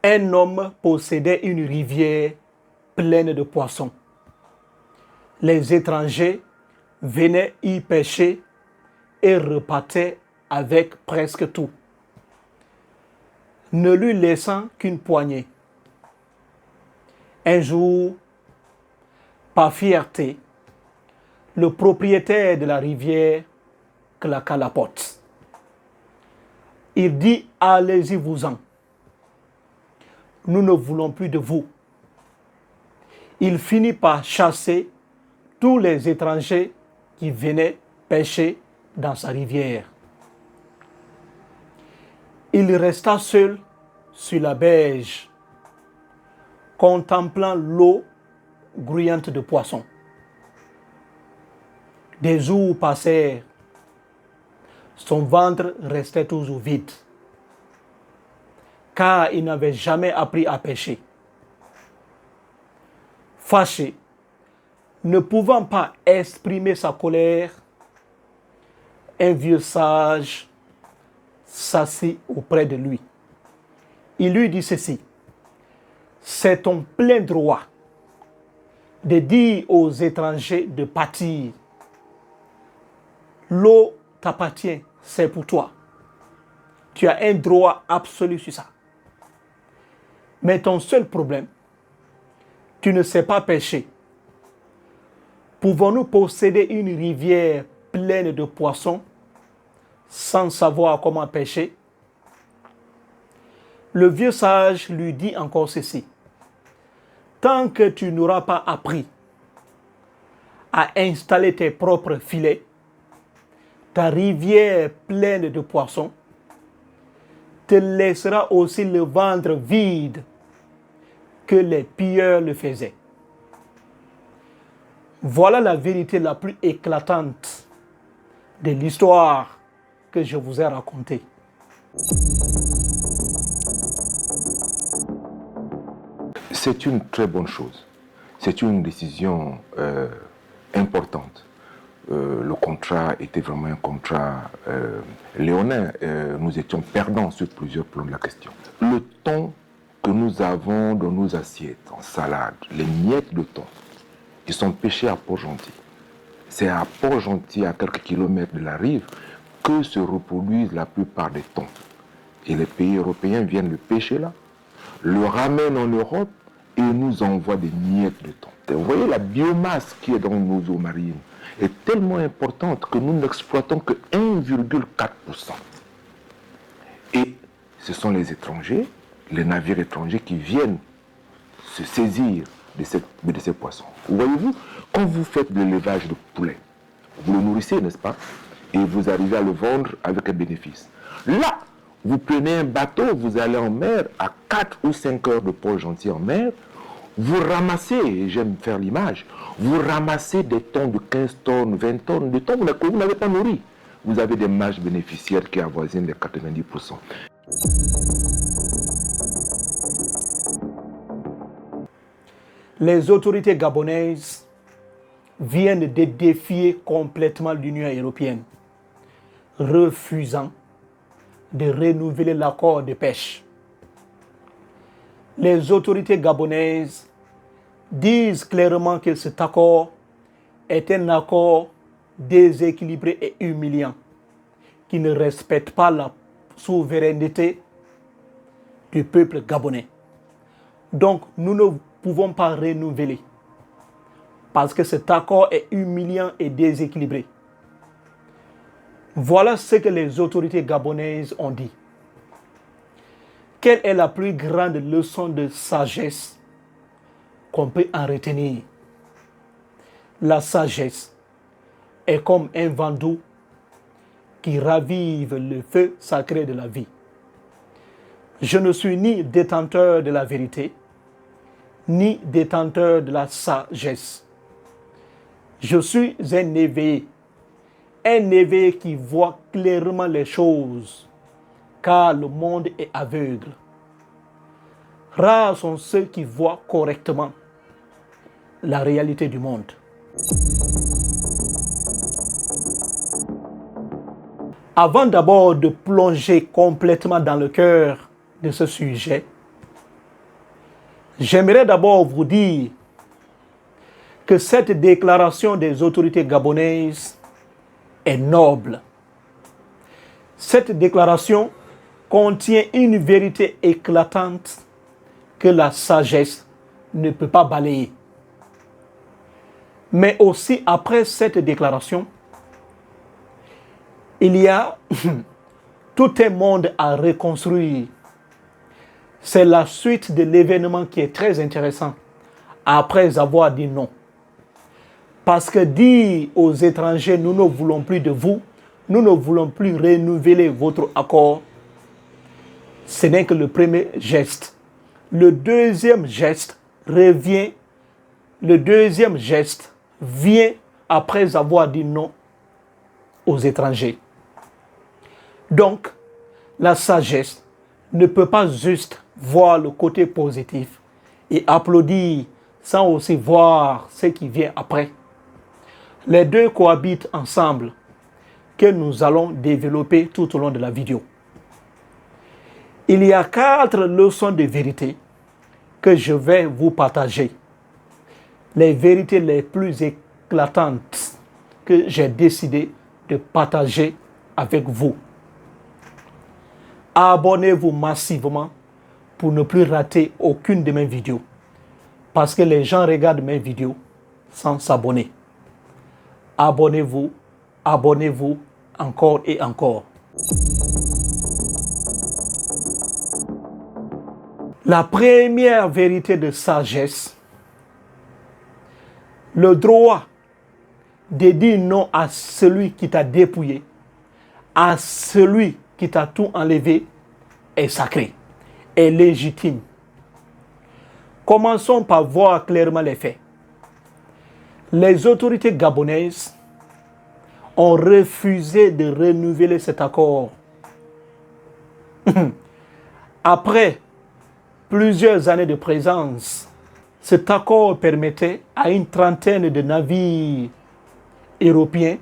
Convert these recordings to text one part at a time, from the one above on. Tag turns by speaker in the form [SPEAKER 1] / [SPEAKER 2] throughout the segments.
[SPEAKER 1] Un homme possédait une rivière pleine de poissons. Les étrangers venaient y pêcher et repartaient avec presque tout, ne lui laissant qu'une poignée. Un jour, par fierté, le propriétaire de la rivière claqua la porte. Il dit: allez-y-vous-en. Nous ne voulons plus de vous. Il finit par chasser tous les étrangers qui venaient pêcher dans sa rivière. Il resta seul sur la berge, contemplant l'eau grouillante de poissons. Des jours passèrent. Son ventre restait toujours vide, car il n'avait jamais appris à pêcher. Fâché, ne pouvant pas exprimer sa colère, un vieux sage s'assit auprès de lui. Il lui dit ceci: c'est ton plein droit de dire aux étrangers de partir. L'eau t'appartient, c'est pour toi. Tu as un droit absolu sur ça. Mais ton seul problème, tu ne sais pas pêcher. Pouvons-nous posséder une rivière pleine de poissons sans savoir comment pêcher? Le vieux sage lui dit encore ceci: tant que tu n'auras pas appris à installer tes propres filets, ta rivière pleine de poissons te laissera aussi le ventre vide que les pilleurs le faisaient. Voilà la vérité la plus éclatante de l'histoire que je vous ai racontée.
[SPEAKER 2] C'est une très bonne chose. C'est une décision importante. Le contrat était vraiment un contrat léonin. Nous étions perdants sur plusieurs plans de la question. Le thon que nous avons dans nos assiettes, en salade, les miettes de thon, qui sont pêchées à Port-Gentil. C'est à Port-Gentil, à quelques kilomètres de la rive, que se reproduisent la plupart des thons. Et les pays européens viennent le pêcher là, le ramènent en Europe et nous envoient des miettes de thon. Vous voyez, la biomasse qui est dans nos eaux marines est tellement importante que nous n'exploitons que 1,4%. Et ce sont les étrangers, les navires étrangers qui viennent se saisir de ces poissons. Voyez-vous, quand vous faites de l'élevage de poulet, vous le nourrissez, n'est-ce pas? Et vous arrivez à le vendre avec un bénéfice. Là, vous prenez un bateau, vous allez en mer, à 4 ou 5 heures de Port-Gentil en mer, vous ramassez, et j'aime faire l'image, vous ramassez des tons de 15 tonnes, 20 tonnes de thon que vous n'avez pas nourri. Vous avez des marges bénéficiaires qui avoisinent les 90%.
[SPEAKER 1] Les autorités gabonaises viennent de défier complètement l'Union européenne, refusant de renouveler l'accord de pêche. Les autorités gabonaises disent clairement que cet accord est un accord déséquilibré et humiliant, qui ne respecte pas la souveraineté du peuple gabonais. Donc, nous ne pouvons pas renouveler, parce que cet accord est humiliant et déséquilibré. Voilà ce que les autorités gabonaises ont dit. Quelle est la plus grande leçon de sagesse qu'on peut en retenir? La sagesse est comme un vent doux qui ravive le feu sacré de la vie. Je ne suis ni détenteur de la vérité, ni détenteur de la sagesse. Je suis un éveillé qui voit clairement les choses, car le monde est aveugle. Rares sont ceux qui voient correctement la réalité du monde. Avant d'abord de plonger complètement dans le cœur de ce sujet, J'aimerais d'abord vous dire que cette déclaration des autorités gabonaises est noble. Cette déclaration contient une vérité éclatante que la sagesse ne peut pas balayer. Mais aussi après cette déclaration, il y a tout un monde à reconstruire. C'est la suite de l'événement qui est très intéressant après avoir dit non. Parce que dire aux étrangers, nous ne voulons plus de vous, nous ne voulons plus renouveler votre accord, ce n'est que le premier geste. Le deuxième geste vient après avoir dit non aux étrangers. Donc, la sagesse ne peut pas juste voir le côté positif et applaudir sans aussi voir ce qui vient après. Les deux cohabitent ensemble, que nous allons développer tout au long de la vidéo. Il y a 4 leçons de vérité que je vais vous partager. Les vérités les plus éclatantes que j'ai décidé de partager avec vous. Abonnez-vous massivement pour ne plus rater aucune de mes vidéos. Parce que les gens regardent mes vidéos sans s'abonner. Abonnez-vous, abonnez-vous encore et encore. La première vérité de sagesse, le droit de dire non à celui qui t'a dépouillé, à celui qui t'a tout enlevé, est sacré, est légitime. Commençons par voir clairement les faits. Les autorités gabonaises ont refusé de renouveler cet accord. Après plusieurs années de présence, cet accord permettait à une trentaine de navires européens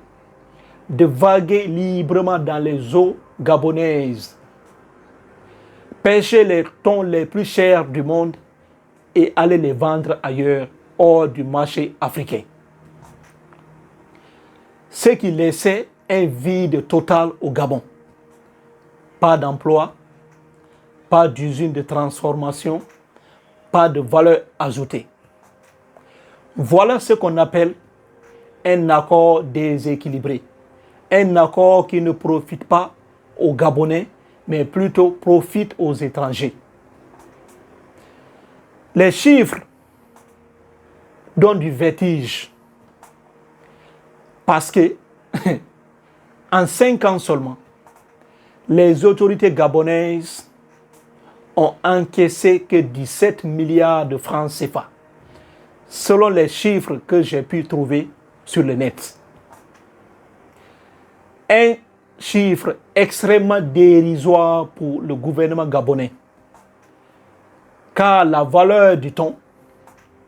[SPEAKER 1] de vaguer librement dans les eaux gabonaises, pêcher les thons les plus chers du monde et aller les vendre ailleurs, hors du marché africain. Ce qui laissait un vide total au Gabon. Pas d'emploi, pas d'usine de transformation, pas de valeur ajoutée. Voilà ce qu'on appelle un accord déséquilibré. Un accord qui ne profite pas aux Gabonais, mais plutôt profite aux étrangers. Les chiffres donnent du vertige. Parce que, en 5 ans seulement, les autorités gabonaises ont encaissé que 17 milliards de francs CFA, selon les chiffres que j'ai pu trouver sur le net. Un chiffre extrêmement dérisoire pour le gouvernement gabonais, car la valeur du thon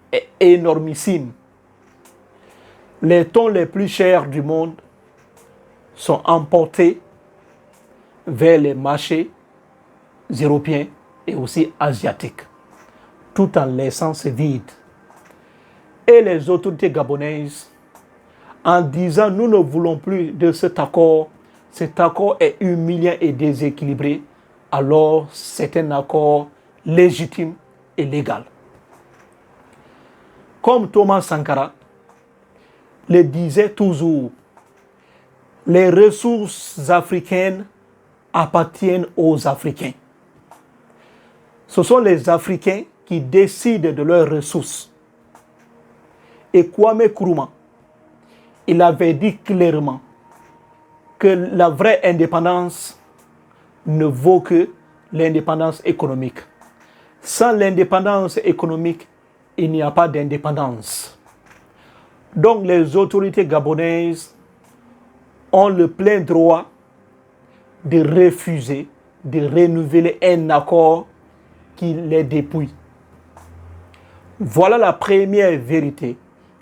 [SPEAKER 1] est énormissime. Les thons les plus chers du monde sont emportés vers les marchés européens et aussi asiatiques, tout en laissant ce vide. Et les autorités gabonaises, en disant nous ne voulons plus de cet accord est humiliant et déséquilibré, alors c'est un accord légitime et légal. Comme Thomas Sankara le disait toujours, les ressources africaines appartiennent aux Africains. Ce sont les Africains qui décident de leurs ressources. Et Kwame Nkrumah, il avait dit clairement que la vraie indépendance ne vaut que l'indépendance économique. Sans l'indépendance économique, il n'y a pas d'indépendance. Donc les autorités gabonaises ont le plein droit de refuser de renouveler un accord qui les dépouille. Voilà la première vérité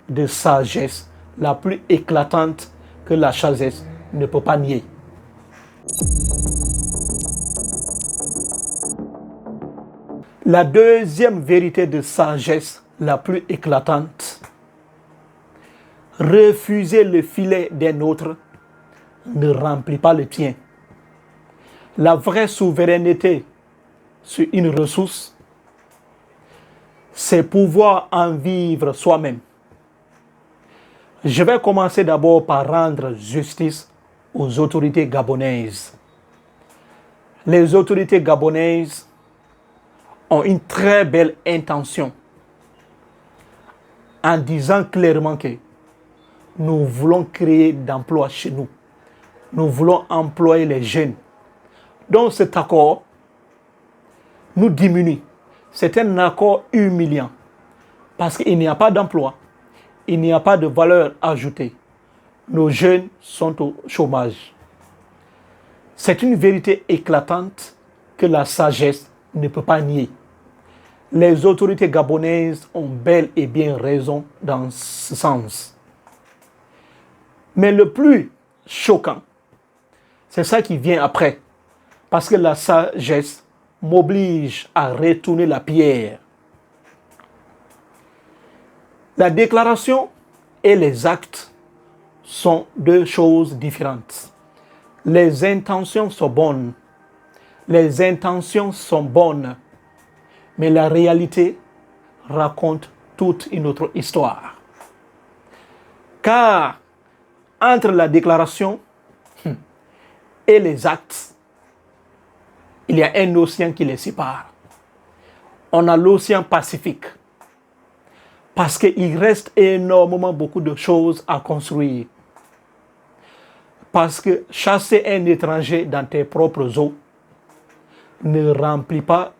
[SPEAKER 1] de sagesse, la plus éclatante que la sagesse ne peut pas nier. La deuxième vérité de sagesse la plus éclatante: refuser le filet d'un autre ne remplit pas le tien. La vraie souveraineté sur une ressource, c'est pouvoir en vivre soi-même. Je vais commencer d'abord par rendre justice aux autorités gabonaises. Les autorités gabonaises ont une très belle intention en disant clairement que nous voulons créer d'emplois chez nous. Nous voulons employer les jeunes. Donc cet accord nous diminue. C'est un accord humiliant parce qu'il n'y a pas d'emploi, il n'y a pas de valeur ajoutée. Nos jeunes sont au chômage. C'est une vérité éclatante que la sagesse ne peut pas nier. Les autorités gabonaises ont bel et bien raison dans ce sens. Mais le plus choquant, c'est ça qui vient après. Parce que la sagesse m'oblige à retourner la pierre. La déclaration et les actes sont deux choses différentes. Les intentions sont bonnes. Les intentions sont bonnes. Mais la réalité raconte toute une autre histoire. Car entre la déclaration et les actes, il y a un océan qui les sépare. On a l'océan Pacifique. Parce qu'il reste énormément beaucoup de choses à construire. Parce que chasser un étranger dans tes propres eaux ne remplit pas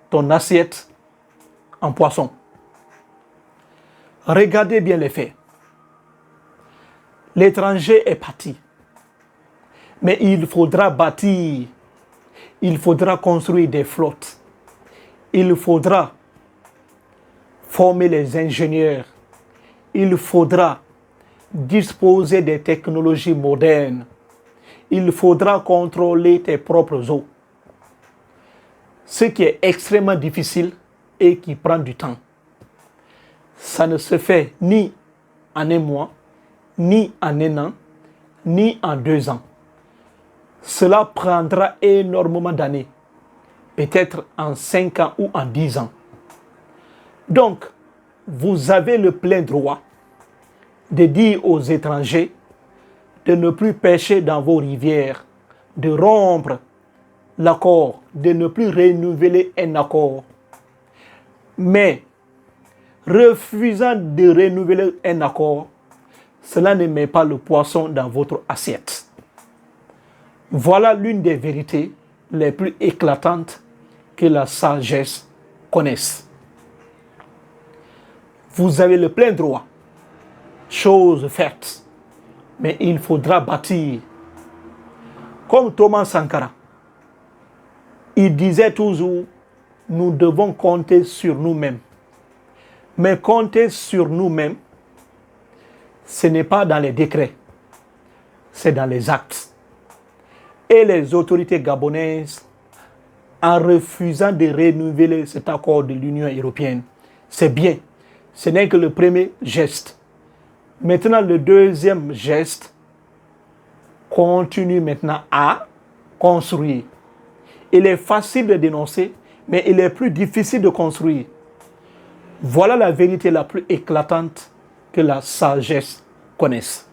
[SPEAKER 1] ton assiette en poisson. Regardez bien les faits. L'étranger est parti. Mais il faudra bâtir. Il faudra construire des flottes. Il faudra former les ingénieurs. Il faudra disposer des technologies modernes. Il faudra contrôler tes propres eaux. Ce qui est extrêmement difficile et qui prend du temps. Ça ne se fait ni en un mois, ni en un an, ni en 2 ans. Cela prendra énormément d'années, peut-être en 5 ans ou en 10 ans. Donc, vous avez le plein droit de dire aux étrangers de ne plus pêcher dans vos rivières, de rompre l'accord, de ne plus renouveler un accord. Mais, refusant de renouveler un accord, cela ne met pas le poisson dans votre assiette. Voilà l'une des vérités les plus éclatantes que la sagesse connaisse. Vous avez le plein droit, chose faite, mais il faudra bâtir. Comme Thomas Sankara, il disait toujours, nous devons compter sur nous-mêmes. Mais compter sur nous-mêmes, ce n'est pas dans les décrets, c'est dans les actes. Et les autorités gabonaises, en refusant de renouveler cet accord de l'Union européenne, c'est bien. Ce n'est que le premier geste. Maintenant, le deuxième geste continue maintenant à construire. Il est facile de dénoncer, mais il est plus difficile de construire. Voilà la vérité la plus éclatante que la sagesse connaisse.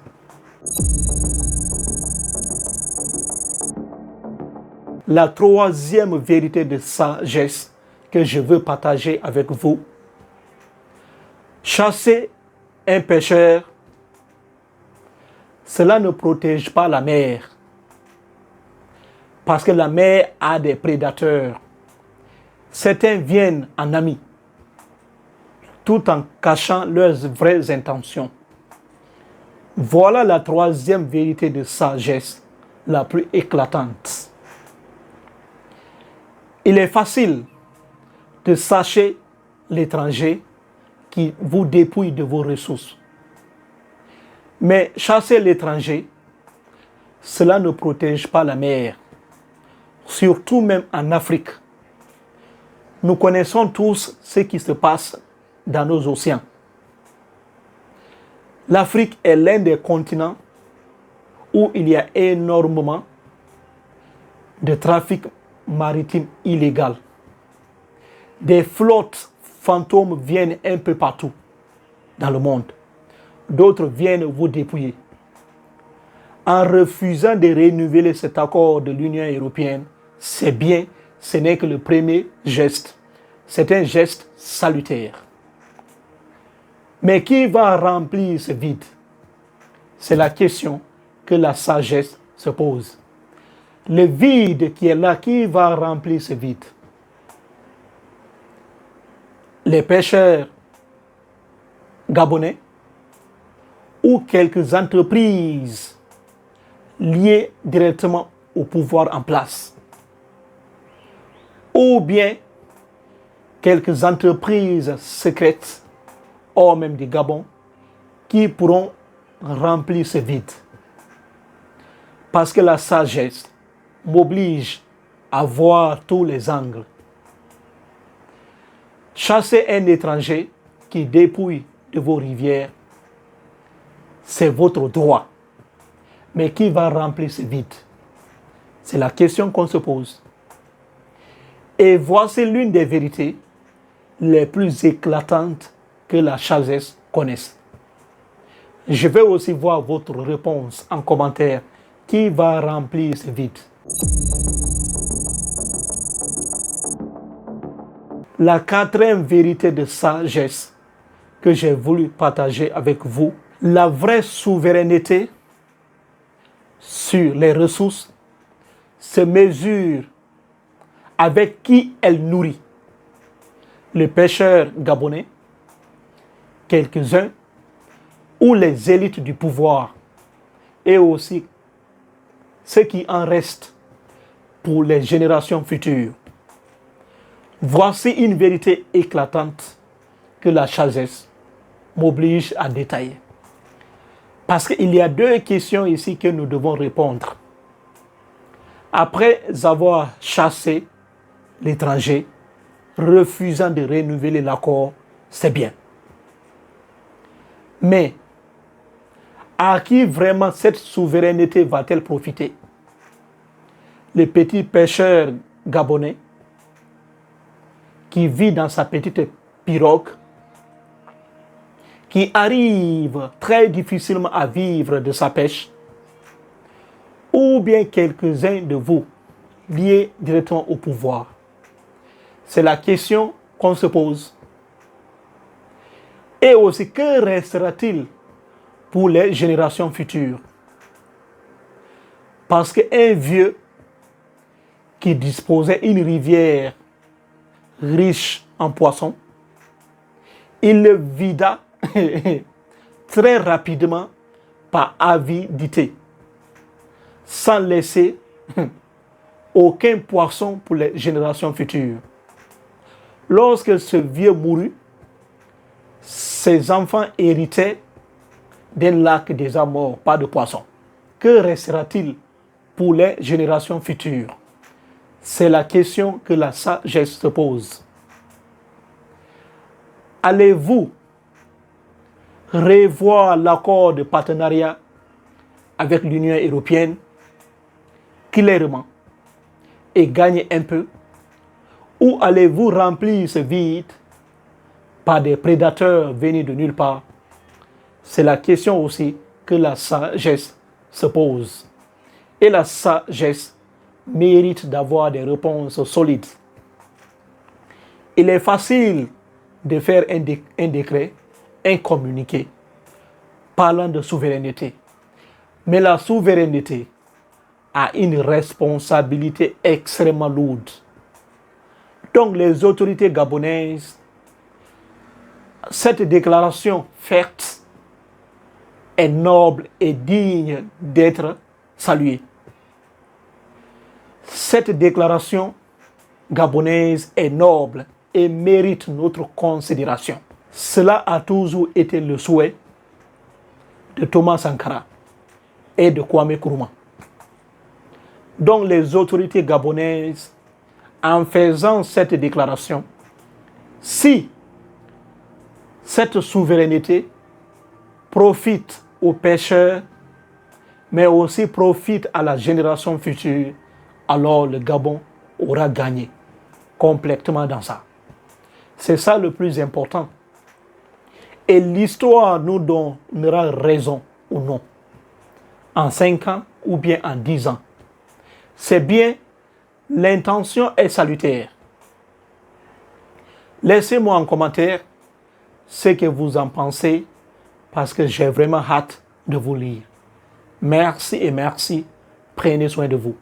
[SPEAKER 1] La troisième vérité de sagesse que je veux partager avec vous: chasser un pêcheur, cela ne protège pas la mer. Parce que la mer a des prédateurs. Certains viennent en amis, tout en cachant leurs vraies intentions. Voilà la troisième vérité de sagesse la plus éclatante. Il est facile de chasser l'étranger qui vous dépouille de vos ressources. Mais chasser l'étranger, cela ne protège pas la mer. Surtout même en Afrique. Nous connaissons tous ce qui se passe dans nos océans. L'Afrique est l'un des continents où il y a énormément de trafic maritime illégal. Des flottes fantômes viennent un peu partout dans le monde. D'autres viennent vous dépouiller. En refusant de renouveler cet accord de l'Union européenne, c'est bien, ce n'est que le premier geste. C'est un geste salutaire. Mais qui va remplir ce vide? C'est la question que la sagesse se pose. Le vide qui est là, qui va remplir ce vide? Les pêcheurs gabonais ou quelques entreprises liées directement au pouvoir en place, ou bien quelques entreprises secrètes hors même du Gabon qui pourront remplir ce vide. Parce que la sagesse m'oblige à voir tous les angles. Chasser un étranger qui dépouille de vos rivières, c'est votre droit. Mais qui va remplir ce vide? C'est la question qu'on se pose. Et voici l'une des vérités les plus éclatantes que la sagesse connaisse. Je vais aussi voir votre réponse en commentaire. Qui va remplir ce vide? La quatrième vérité de sagesse que j'ai voulu partager avec vous, la vraie souveraineté sur les ressources se mesure avec qui elle nourrit. Les pêcheurs gabonais, quelques-uns, ou les élites du pouvoir, et aussi ce qui en reste pour les générations futures. Voici une vérité éclatante que la sagesse m'oblige à détailler. Parce qu'il y a deux questions ici que nous devons répondre. Après avoir chassé l'étranger, refusant de renouveler l'accord, c'est bien. Mais à qui vraiment cette souveraineté va-t-elle profiter? Le petit pêcheur gabonais qui vit dans sa petite pirogue, qui arrive très difficilement à vivre de sa pêche, ou bien quelques-uns de vous liés directement au pouvoir? C'est la question qu'on se pose. Et aussi, que restera-t-il pour les générations futures? Parce qu'un vieux qui disposait d'une rivière riche en poissons, il le vida très rapidement par avidité, sans laisser aucun poisson pour les générations futures. Lorsque ce vieux mourut, ses enfants héritaient d'un lac déjà mort, pas de poissons. Que restera-t-il pour les générations futures? C'est la question que la sagesse se pose. Allez-vous revoir l'accord de partenariat avec l'Union européenne clairement et gagner un peu? Ou allez-vous remplir ce vide par des prédateurs venus de nulle part? C'est la question aussi que la sagesse se pose. Et la sagesse mérite d'avoir des réponses solides. Il est facile de faire un décret, un communiqué parlant de souveraineté. Mais la souveraineté a une responsabilité extrêmement lourde. Donc les autorités gabonaises, cette déclaration faite est noble et digne d'être saluée. Cette déclaration gabonaise est noble et mérite notre considération. Cela a toujours été le souhait de Thomas Sankara et de Kwame Nkrumah. Donc les autorités gabonaises, en faisant cette déclaration, Si cette souveraineté profite aux pêcheurs, mais aussi profite à la génération future, alors le Gabon aura gagné complètement dans ça. C'est ça le plus important. Et l'histoire nous donnera raison ou non. En 5 ans ou bien en 10 ans. C'est bien, l'intention est salutaire. Laissez-moi en commentaire ce que vous en pensez parce que j'ai vraiment hâte de vous lire. Merci et merci. Prenez soin de vous.